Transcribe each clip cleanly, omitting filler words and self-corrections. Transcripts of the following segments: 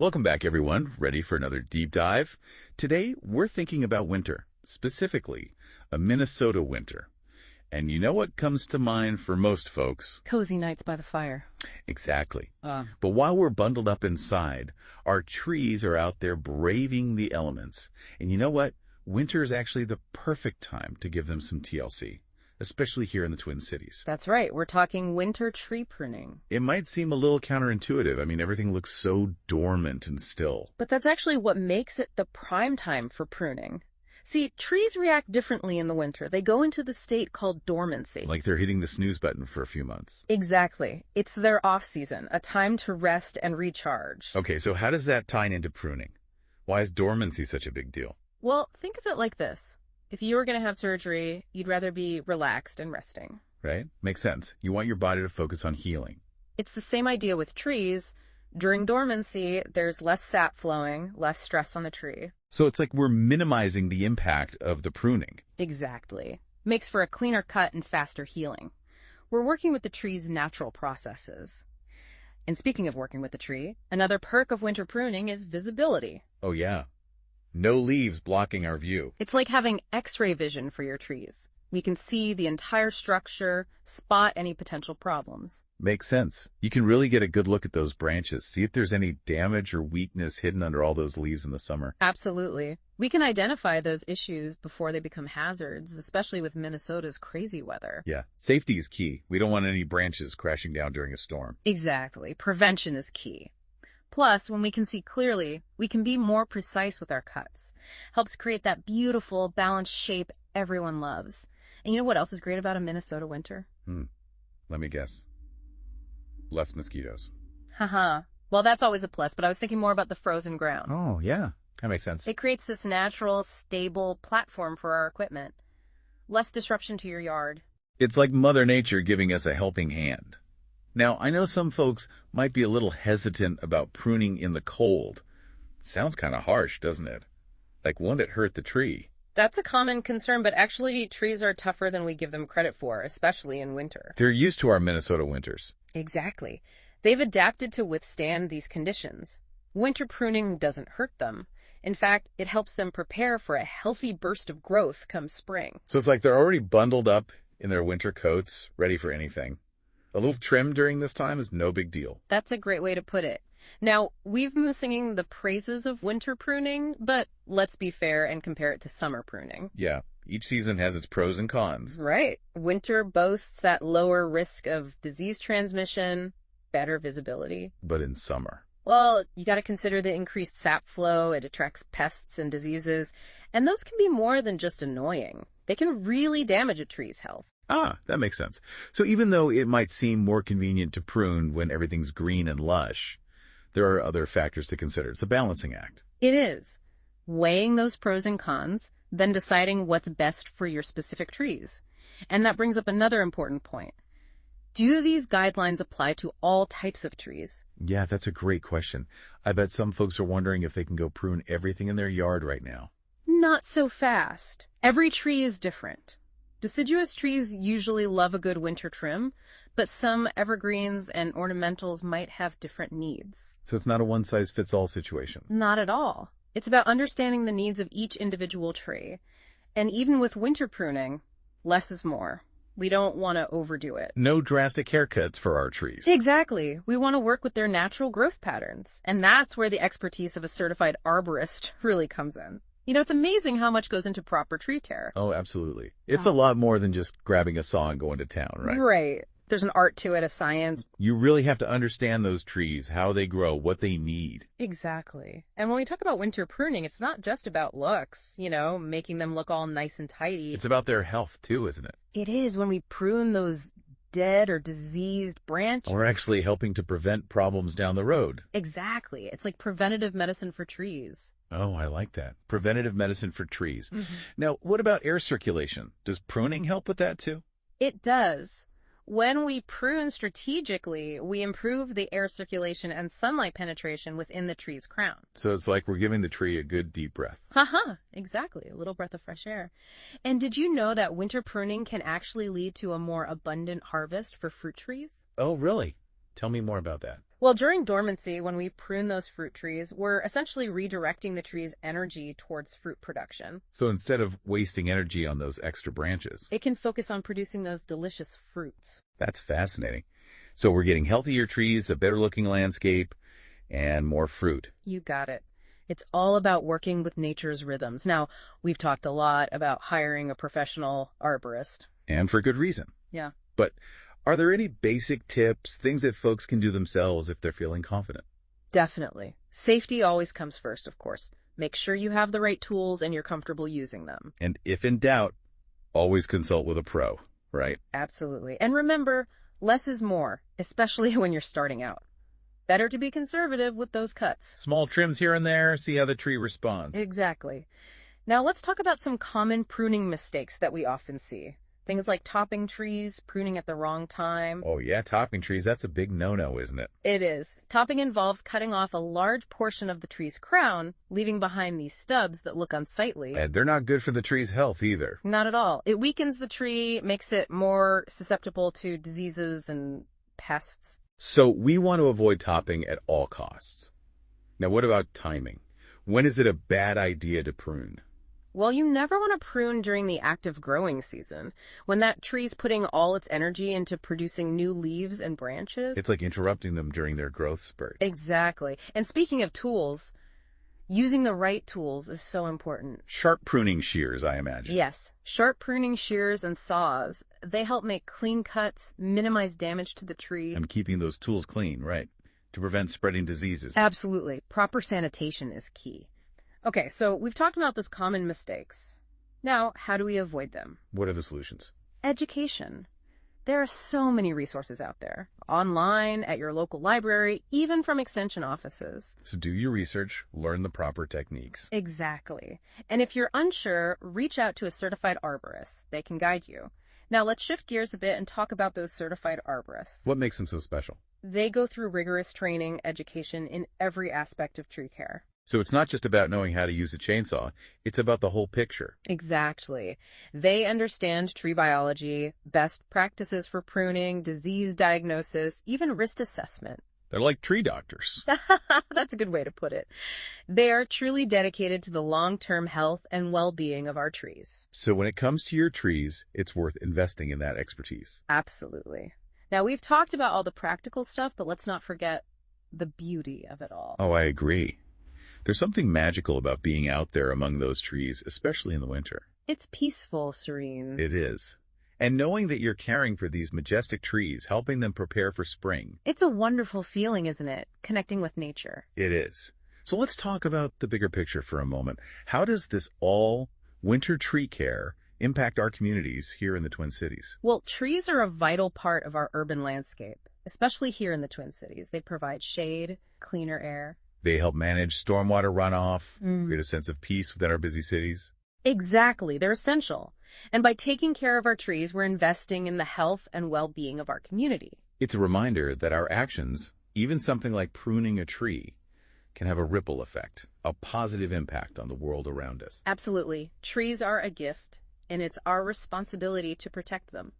Welcome back, everyone. Ready for another deep dive? Today, we're thinking about winter, specifically a Minnesota winter. And you know what comes to mind for most folks? Cozy nights by the fire. Exactly. But while we're bundled up inside, our trees are out there braving the elements. And you know what? Winter is actually the perfect time to give them some TLC, especially here in the Twin Cities. That's right. We're talking winter tree pruning. It might seem a little counterintuitive. I mean, everything looks so dormant and still. But that's actually what makes it the prime time for pruning. See, trees react differently in the winter. They go into the state called dormancy. Like they're hitting the snooze button for a few months. Exactly. It's their off-season, a time to rest and recharge. Okay, so how does that tie into pruning? Why is dormancy such a big deal? Well, think of it like this. If you were going to have surgery, you'd rather be relaxed and resting. Right? Makes sense. You want your body to focus on healing. It's the same idea with trees. During dormancy, there's less sap flowing, less stress on the tree. So it's like we're minimizing the impact of the pruning. Exactly. Makes for a cleaner cut and faster healing. We're working with the tree's natural processes. And speaking of working with the tree, another perk of winter pruning is visibility. Oh, yeah. No leaves blocking our view. It's like having X-ray vision for your trees. We can see the entire structure, spot any potential problems. Makes sense. You can really get a good look at those branches, see if there's any damage or weakness hidden under all those leaves in the summer. Absolutely. We can identify those issues before they become hazards, especially with Minnesota's crazy weather. Yeah, safety is key. We don't want any branches crashing down during a storm. Exactly. Prevention is key. Plus, when we can see clearly, we can be more precise with our cuts. Helps create that beautiful, balanced shape everyone loves. And you know what else is great about a Minnesota winter? Let me guess. Less mosquitoes. Haha. Well, that's always a plus, but I was thinking more about the frozen ground. Oh, yeah. That makes sense. It creates this natural, stable platform for our equipment. Less disruption to your yard. It's like Mother Nature giving us a helping hand. Now, I know some folks might be a little hesitant about pruning in the cold. It sounds kind of harsh, doesn't it? Like, won't it hurt the tree? That's a common concern, but actually trees are tougher than we give them credit for, especially in winter. They're used to our Minnesota winters. Exactly. They've adapted to withstand these conditions. Winter pruning doesn't hurt them. In fact, it helps them prepare for a healthy burst of growth come spring. So it's like they're already bundled up in their winter coats, ready for anything. A little trim during this time is no big deal. That's a great way to put it. Now, we've been singing the praises of winter pruning, but let's be fair and compare it to summer pruning. Yeah, each season has its pros and cons. Right. Winter boasts that lower risk of disease transmission, better visibility. But in summer. Well, you got to consider the increased sap flow. It attracts pests and diseases, and those can be more than just annoying. They can really damage a tree's health. Ah, that makes sense. So even though it might seem more convenient to prune when everything's green and lush, there are other factors to consider. It's a balancing act. It is. Weighing those pros and cons, then deciding what's best for your specific trees. And that brings up another important point. Do these guidelines apply to all types of trees? Yeah, that's a great question. I bet some folks are wondering if they can go prune everything in their yard right now. Not so fast. Every tree is different. Deciduous trees usually love a good winter trim, but some evergreens and ornamentals might have different needs. So it's not a one-size-fits-all situation. Not at all. It's about understanding the needs of each individual tree. And even with winter pruning, less is more. We don't want to overdo it. No drastic haircuts for our trees. Exactly. We want to work with their natural growth patterns. And that's where the expertise of a certified arborist really comes in. You know, it's amazing how much goes into proper tree care. Oh, absolutely. It's a lot more than just grabbing a saw and going to town, right? Right. There's an art to it, a science. You really have to understand those trees, how they grow, what they need. Exactly. And when we talk about winter pruning, it's not just about looks, making them look all nice and tidy. It's about their health, too, isn't it? It is when we prune those dead or diseased branches. We're actually helping to prevent problems down the road. Exactly. It's like preventative medicine for trees. Oh, I like that. Preventative medicine for trees. Now, what about air circulation? Does pruning help with that, too? It does. When we prune strategically, we improve the air circulation and sunlight penetration within the tree's crown. So it's like we're giving the tree a good deep breath. Haha, exactly. A little breath of fresh air. And did you know that winter pruning can actually lead to a more abundant harvest for fruit trees? Oh, really? Tell me more about that. Well, during dormancy, when we prune those fruit trees, we're essentially redirecting the tree's energy towards fruit production. So instead of wasting energy on those extra branches, It can focus on producing those delicious fruits. that's fascinating. So we're getting healthier trees, a better looking landscape, and more fruit. You got it. It's all about working with nature's rhythms. Now, we've talked a lot about hiring a professional arborist. And for good reason. Yeah. But are there any basic tips, things that folks can do themselves if they're feeling confident? Definitely. Safety always comes first, of course. Make sure you have the right tools and you're comfortable using them. And if in doubt, always consult with a pro, right? Absolutely. And remember, less is more, especially when you're starting out. Better to be conservative with those cuts. Small trims here and there, see how the tree responds. Exactly. Now let's talk about some common pruning mistakes that we often see. Things like topping trees, pruning at the wrong time. Oh yeah, topping trees, that's a big no-no, isn't it? It is. Topping involves cutting off a large portion of the tree's crown, leaving behind these stubs that look unsightly. And they're not good for the tree's health either. Not at all. It weakens the tree, makes it more susceptible to diseases and pests. So we want to avoid topping at all costs. Now what about timing? When is it a bad idea to prune? Well, you never want to prune during the active growing season, when that tree's putting all its energy into producing new leaves and branches. It's like interrupting them during their growth spurt. Exactly. And speaking of tools, using the right tools is so important. Sharp pruning shears, I imagine. Yes. Sharp pruning shears and saws, they help make clean cuts, minimize damage to the tree. And keeping those tools clean, right, to prevent spreading diseases. Absolutely. Proper sanitation is key. Okay, so we've talked about those common mistakes. Now, how do we avoid them? What are the solutions? Education. There are so many resources out there. Online, at your local library, even from extension offices. So do your research, learn the proper techniques. Exactly. And if you're unsure, reach out to a certified arborist. They can guide you. Now let's shift gears a bit and talk about those certified arborists. What makes them so special? They go through rigorous training, education in every aspect of tree care. So it's not just about knowing how to use a chainsaw, it's about the whole picture. Exactly. They understand tree biology, best practices for pruning, disease diagnosis, even risk assessment. They're like tree doctors. That's a good way to put it. They are truly dedicated to the long-term health and well-being of our trees. So when it comes to your trees, it's worth investing in that expertise. Absolutely. Now, we've talked about all the practical stuff, but let's not forget the beauty of it all. Oh, I agree. There's something magical about being out there among those trees, especially in the winter. It's peaceful, serene. It is. And knowing that you're caring for these majestic trees, helping them prepare for spring. It's a wonderful feeling, isn't it? Connecting with nature. It is. So let's talk about the bigger picture for a moment. How does this all winter tree care impact our communities here in the Twin Cities? Well, trees are a vital part of our urban landscape, especially here in the Twin Cities. They provide shade, cleaner air. They help manage stormwater runoff, create a sense of peace within our busy cities. Exactly. They're essential. And by taking care of our trees, we're investing in the health and well-being of our community. It's a reminder that our actions, even something like pruning a tree, can have a ripple effect, a positive impact on the world around us. Absolutely. Trees are a gift, and it's our responsibility to protect them.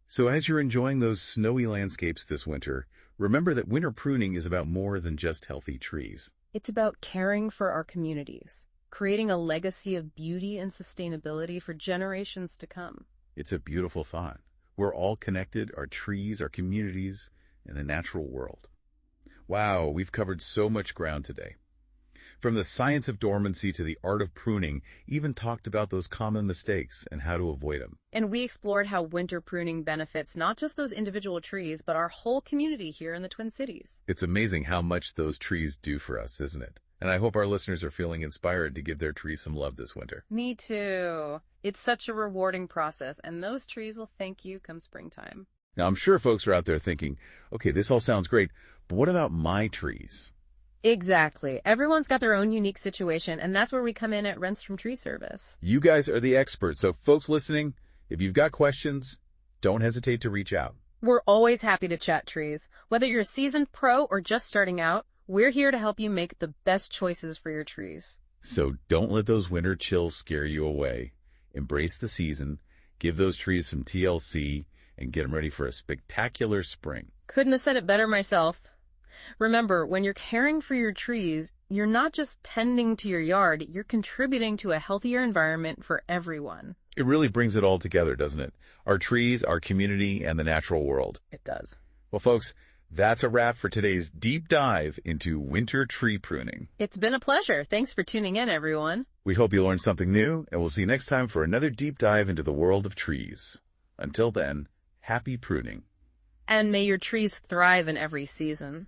So as you're enjoying those snowy landscapes this winter, remember that winter pruning is about more than just healthy trees. It's about caring for our communities, creating a legacy of beauty and sustainability for generations to come. It's a beautiful thought. We're all connected, our trees, our communities, and the natural world. Wow, we've covered so much ground today. From the science of dormancy to the art of pruning, even talked about those common mistakes and how to avoid them. And we explored how winter pruning benefits not just those individual trees, but our whole community here in the Twin Cities. It's amazing how much those trees do for us, isn't it? And I hope our listeners are feeling inspired to give their trees some love this winter. Me too. It's such a rewarding process, and those trees will thank you come springtime. Now, I'm sure folks are out there thinking, okay, this all sounds great, but what about my trees? Exactly. Everyone's got their own unique situation, and that's where we come in at Renstrom Tree Service. You guys are the experts, so folks listening, if you've got questions, don't hesitate to reach out. We're always happy to chat trees. Whether you're a seasoned pro or just starting out, we're here to help you make the best choices for your trees. So don't let those winter chills scare you away. Embrace the season, give those trees some TLC, and get them ready for a spectacular spring. Couldn't have said it better myself. Remember, when you're caring for your trees, you're not just tending to your yard, you're contributing to a healthier environment for everyone. It really brings it all together, doesn't it? Our trees, our community, and the natural world. It does. Well, folks, that's a wrap for today's deep dive into winter tree pruning. It's been a pleasure. Thanks for tuning in, everyone. We hope you learned something new, and we'll see you next time for another deep dive into the world of trees. Until then, happy pruning. And may your trees thrive in every season.